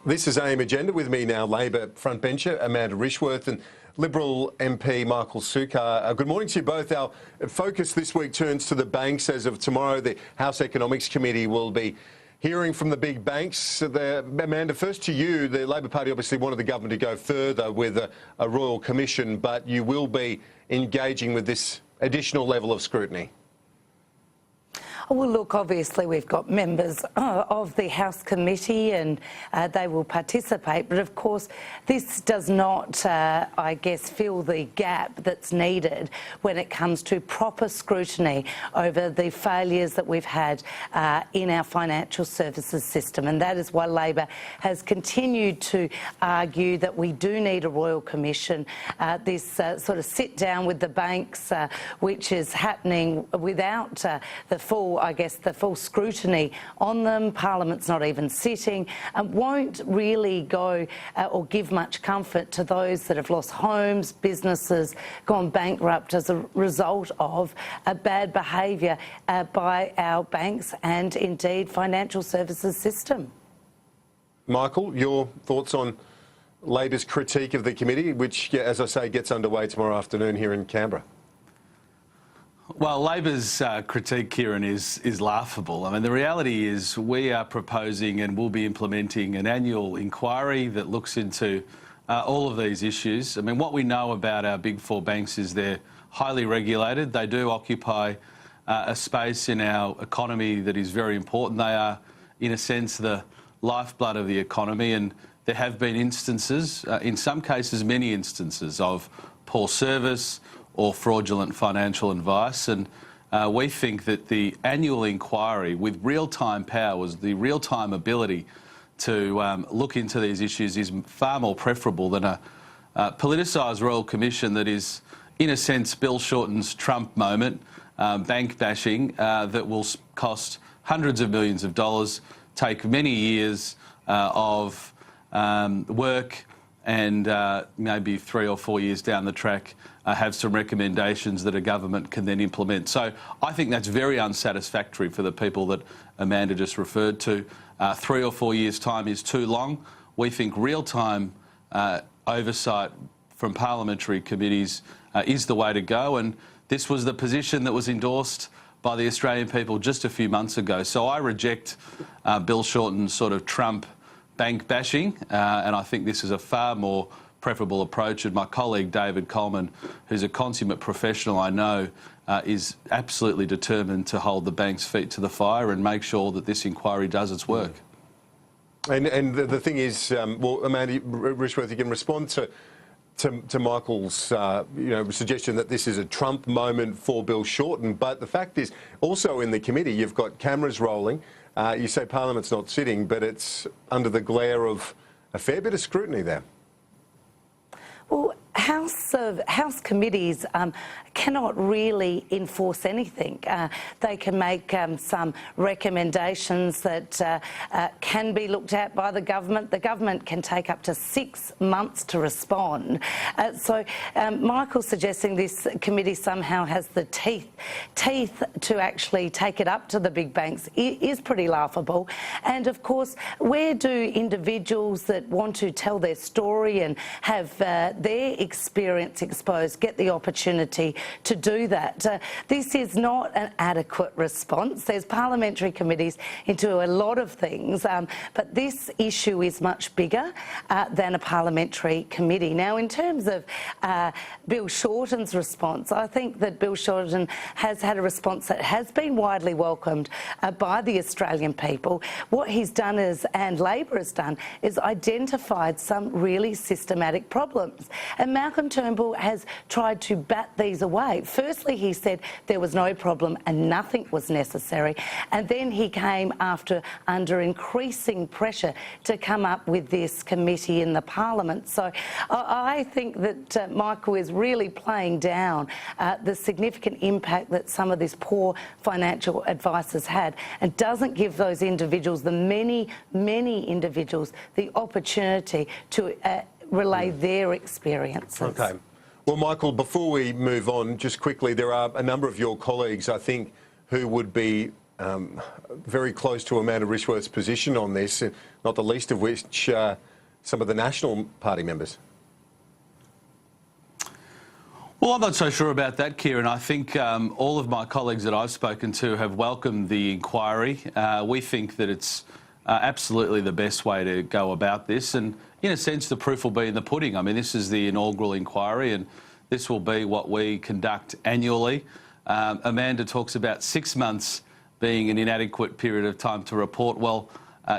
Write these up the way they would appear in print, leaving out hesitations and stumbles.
This is AM Agenda. With me now, Labor frontbencher Amanda Rishworth and Liberal MP Michael Sukkar. Good morning to you both. Our focus this week turns to the banks. As of tomorrow, the House Economics Committee will be hearing from the big banks. Amanda, first to you. The Labor Party obviously wanted the government to go further with a royal commission, but you will be engaging with this additional level of scrutiny. Well, look, obviously we've got members of the House Committee and they will participate, but of course this does not, I guess, fill the gap that's needed when it comes to proper scrutiny over the failures that we've had in our financial services system, and that is why Labor has continued to argue that we do need a Royal Commission, this sort of sit down with the banks, which is happening without the full scrutiny on them. Parliament's not even sitting, and won't really go or give much comfort to those that have lost homes, businesses, gone bankrupt as a result of bad behaviour by our banks and indeed financial services system. Michael, your thoughts on Labor's critique of the committee, which, as I say, gets underway tomorrow afternoon here in Canberra? Well, Labor's critique, Kieran, is laughable. I mean, the reality is we are proposing and will be implementing an annual inquiry that looks into all of these issues. I mean, what we know about our big four banks is they're highly regulated. They do occupy a space in our economy that is very important. They are, in a sense, the lifeblood of the economy, and there have been instances, in some cases many instances, of poor service or fraudulent financial advice, and we think that the annual inquiry with real-time powers, the real-time ability to look into these issues, is far more preferable than a politicised Royal Commission that is, in a sense, Bill Shorten's Trump moment, bank bashing, that will cost hundreds of millions of dollars, take many years of work, and maybe 3 or 4 years down the track have some recommendations that a government can then implement. So I think that's very unsatisfactory for the people that Amanda just referred to. 3 or 4 years' time is too long. We think real-time oversight from parliamentary committees is the way to go, and this was the position that was endorsed by the Australian people just a few months ago. So I reject Bill Shorten's sort of Trump bank bashing, and I think this is a far more preferable approach. And my colleague David Coleman, who's a consummate professional I know, is absolutely determined to hold the bank's feet to the fire and make sure that this inquiry does its work. And the thing is, well, Amanda Rishworth, you can respond to Michael's suggestion that this is a Trump moment for Bill Shorten, but the fact is, also in the committee, you've got cameras rolling. You say Parliament's not sitting, but it's under the glare of a fair bit of scrutiny there. Well, House committees cannot really enforce anything. They can make some recommendations that can be looked at by the government. The government can take up to 6 months to respond. So Michael's suggesting this committee somehow has the teeth to actually take it up to the big banks is pretty laughable. And of course, where do individuals that want to tell their story and have their experience exposed get the opportunity to do that? This is not an adequate response. There's parliamentary committees into a lot of things, but this issue is much bigger than a parliamentary committee. Now, in terms of Bill Shorten's response, I think that Bill Shorten has had a response that has been widely welcomed by the Australian people. What he's done is, and Labor has done, is identified some really systematic problems. And Malcolm Turnbull has tried to bat these away. Firstly, he said there was no problem and nothing was necessary. And then he came under increasing pressure to come up with this committee in the Parliament. So I think that Michael is really playing down the significant impact that some of this poor financial advice has had, and doesn't give those individuals, the many individuals, the opportunity to relay their experiences. Okay. Well, Michael, before we move on, just quickly, there are a number of your colleagues, I think, who would be very close to Amanda Rishworth's position on this, not the least of which some of the National Party members. Well, I'm not so sure about that, Kieran. I think all of my colleagues that I've spoken to have welcomed the inquiry. We think that it's absolutely the best way to go about this. And in a sense, the proof will be in the pudding. I mean, this is the inaugural inquiry and this will be what we conduct annually. Amanda talks about 6 months being an inadequate period of time to report. Well,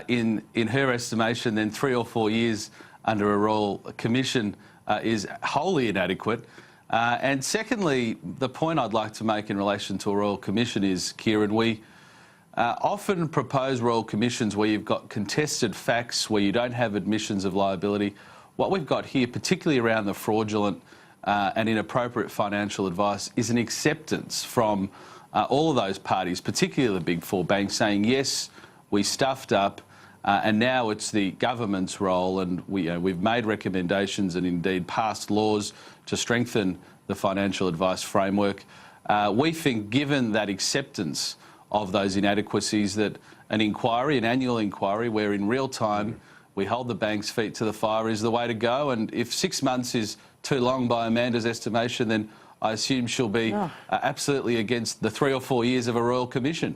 in her estimation, then 3 or 4 years under a Royal Commission is wholly inadequate. And secondly, the point I'd like to make in relation to a Royal Commission is, Kieran, we often propose Royal Commissions where you've got contested facts, where you don't have admissions of liability. What we've got here, particularly around the fraudulent and inappropriate financial advice, is an acceptance from all of those parties, particularly the big four banks, saying, yes, we stuffed up, and now it's the government's role, and we've made recommendations and indeed passed laws to strengthen the financial advice framework. We think, given that acceptance of those inadequacies, that an inquiry, an annual inquiry, where in real time we hold the bank's feet to the fire, is the way to go. And if 6 months is too long by Amanda's estimation, then I assume she'll be absolutely against the 3 or 4 years of a Royal Commission.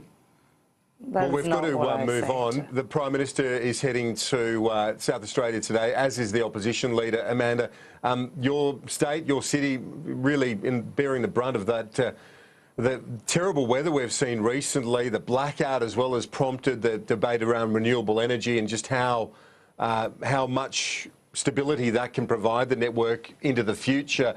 Well, we've got to move on. The Prime Minister is heading to South Australia today, as is the opposition leader. Amanda, your state, your city, really bearing the brunt of that. The terrible weather we've seen recently, the blackout as well, has prompted the debate around renewable energy and just how much stability that can provide the network into the future.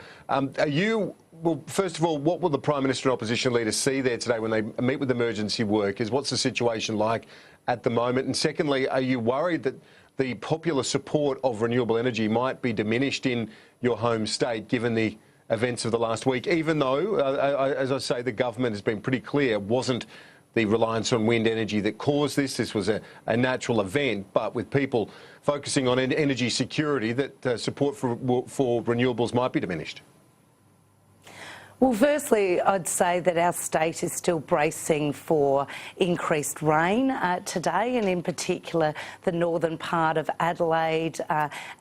Well, first of all, what will the Prime Minister and opposition leaders see there today when they meet with emergency workers? What's the situation like at the moment? And secondly, are you worried that the popular support of renewable energy might be diminished in your home state, given the events of the last week, even though, as I say, the government has been pretty clear, it wasn't the reliance on wind energy that caused this. This was a natural event, but with people focusing on energy security, that support for renewables might be diminished. Well, firstly, I'd say that our state is still bracing for increased rain today, and in particular the northern part of Adelaide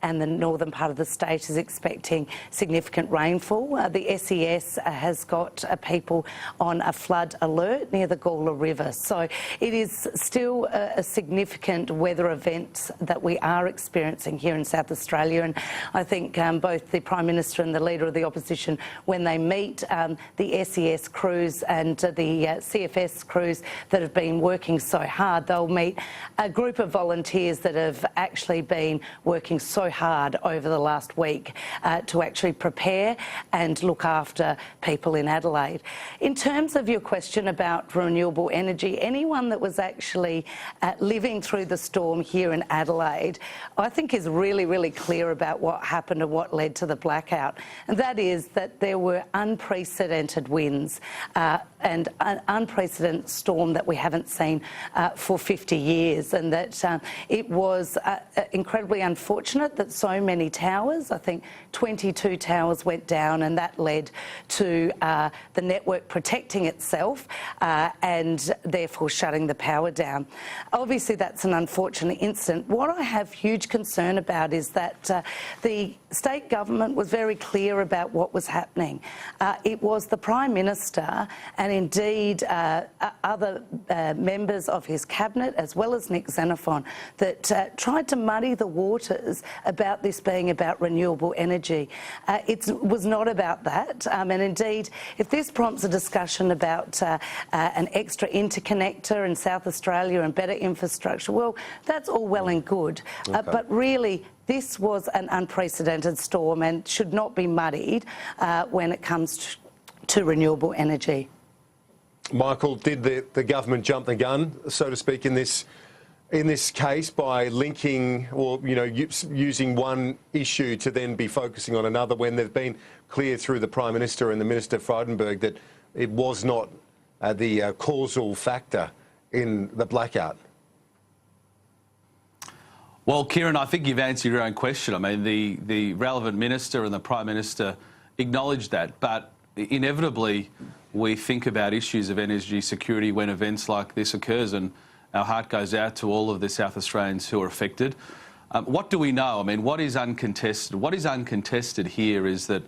and the northern part of the state is expecting significant rainfall. The SES has got people on a flood alert near the Gawler River, so it is still a significant weather event that we are experiencing here in South Australia, and I think both the Prime Minister and the Leader of the Opposition, when they meet the SES crews and the CFS crews that have been working so hard, they'll meet a group of volunteers that have actually been working so hard over the last week to actually prepare and look after people in Adelaide. In terms of your question about renewable energy, anyone that was actually living through the storm here in Adelaide, I think is really, really clear about what happened and what led to the blackout. And that is that there were unprecedented winds and an unprecedented storm that we haven't seen for 50 years, and that it was incredibly unfortunate that so many towers, I think 22 towers went down, and that led to the network protecting itself and therefore shutting the power down. Obviously that's an unfortunate incident. What I have huge concern about is that the state government was very clear about what was happening. It was the Prime Minister and indeed other members of his cabinet, as well as Nick Xenophon, that tried to muddy the waters about this being about renewable energy. It was not about that, and indeed if this prompts a discussion about an extra interconnector in South Australia and better infrastructure, well, that's all well and good, but really this was an unprecedented storm and should not be muddied when it comes to renewable energy. Michael, did the government jump the gun, so to speak, in this case by linking or using one issue to then be focusing on another, when they've been clear through the Prime Minister and the Minister Frydenberg that it was not the causal factor in the blackout? Well, Kieran, I think you've answered your own question. I mean, the relevant minister and the Prime Minister acknowledged that, but inevitably we think about issues of energy security when events like this occurs, and our heart goes out to all of the South Australians who are affected. What do we know? I mean, what is uncontested? What is uncontested here is that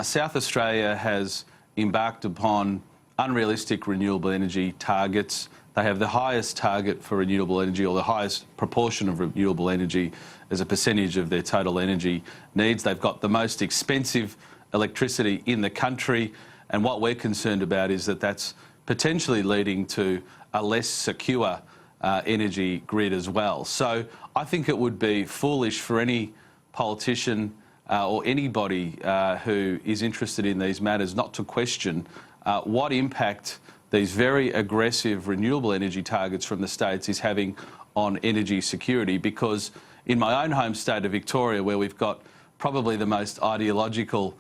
South Australia has embarked upon unrealistic renewable energy targets. They have the highest target for renewable energy, or the highest proportion of renewable energy as a percentage of their total energy needs. They've got the most expensive electricity in the country, and what we're concerned about is that that's potentially leading to a less secure energy grid as well. So I think it would be foolish for any politician or anybody who is interested in these matters not to question what impact these very aggressive renewable energy targets from the states is having on energy security, because in my own home state of Victoria, where we've got probably the most ideological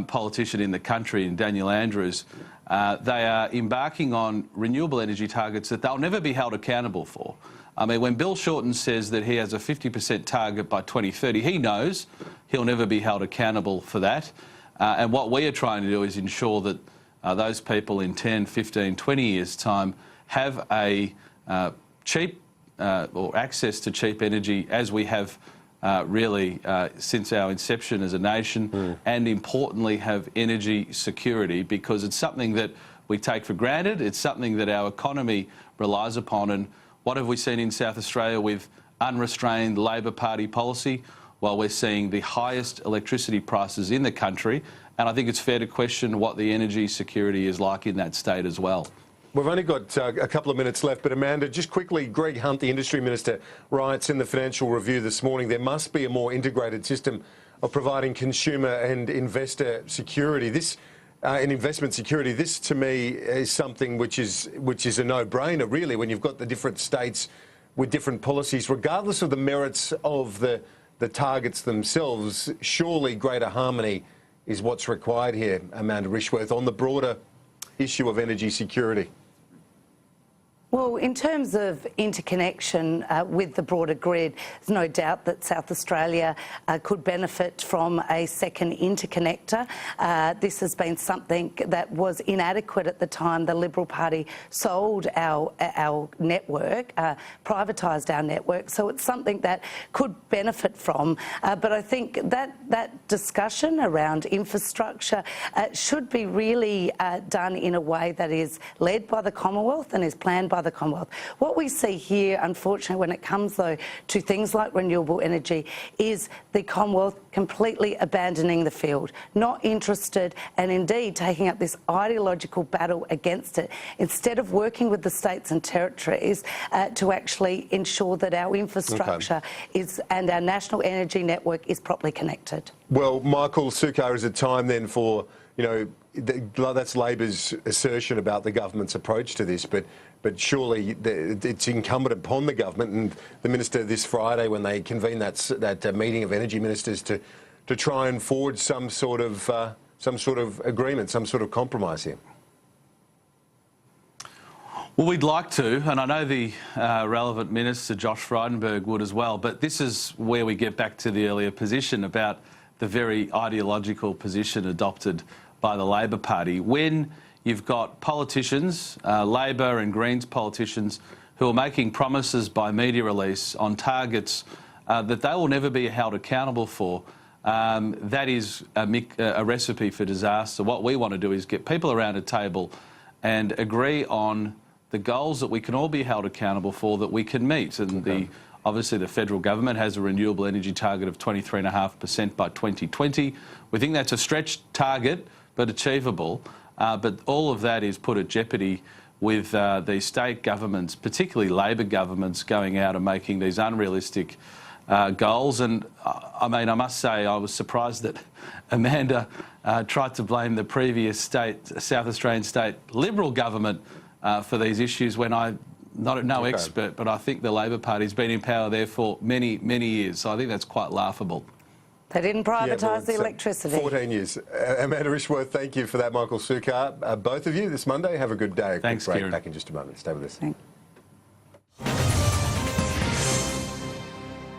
politician in the country, in Daniel Andrews, they are embarking on renewable energy targets that they'll never be held accountable for. I mean, when Bill Shorten says that he has a 50% target by 2030, he knows he'll never be held accountable for that. And what we are trying to do is ensure that those people in 10, 15, 20 years' time have a cheap or access to cheap energy, as we have really since our inception as a nation, and importantly have energy security, because it's something that we take for granted. It's something that our economy relies upon. And what have we seen in South Australia with unrestrained Labor Party policy? Well, we're seeing the highest electricity prices in the country, and I think it's fair to question what the energy security is like in that state as well. We've only got a couple of minutes left, but Amanda, just quickly, Greg Hunt, the Industry Minister, writes in the Financial Review this morning there must be a more integrated system of providing consumer and investor security. This in investment security, this to me is something which is a no-brainer, really, when you've got the different states with different policies, regardless of the merits of the targets themselves. Surely greater harmony is what's required here, Amanda Rishworth, on the broader issue of energy security. Well, in terms of interconnection with the broader grid, there's no doubt that South Australia could benefit from a second interconnector. This has been something that was inadequate at the time the Liberal Party sold our network, privatised our network. So it's something that could benefit from. But I think that discussion around infrastructure should be really done in a way that is led by the Commonwealth and is planned by the Commonwealth. What we see here, unfortunately, when it comes, though, to things like renewable energy, is the Commonwealth completely abandoning the field, not interested, and indeed taking up this ideological battle against it, instead of working with the states and territories to actually ensure that our infrastructure is, and our national energy network is properly connected. Well, Michael Sukkar, is it time then for, that's Labor's assertion about the government's approach to this, but surely it's incumbent upon the government and the minister this Friday, when they convene that meeting of energy ministers, to try and forge some sort of agreement, some sort of compromise here. Well, we'd like to, and I know the relevant minister, Josh Frydenberg, would as well, but this is where we get back to the earlier position about the very ideological position adopted by the Labor Party. When you've got politicians, Labor and Greens politicians, who are making promises by media release on targets that they will never be held accountable for, that is a recipe for disaster. What we want to do is get people around a table and agree on the goals that we can all be held accountable for, that we can meet. And obviously the federal government has a renewable energy target of 23.5% by 2020. We think that's a stretched target, but achievable. But all of that is put at jeopardy with the state governments, particularly Labor governments, going out and making these unrealistic goals. And I mean, I must say I was surprised that Amanda tried to blame the previous South Australian state Liberal government for these issues, when I'm no expert, but I think the Labor Party's been in power there for many, many years. So I think that's quite laughable. They didn't privatise the electricity. 14 years. Amanda Rishworth, thank you for that. Michael Sukkar, both of you, this Monday. Have a good day. Thanks, Kieran. Back in just a moment. Stay with us. Thanks.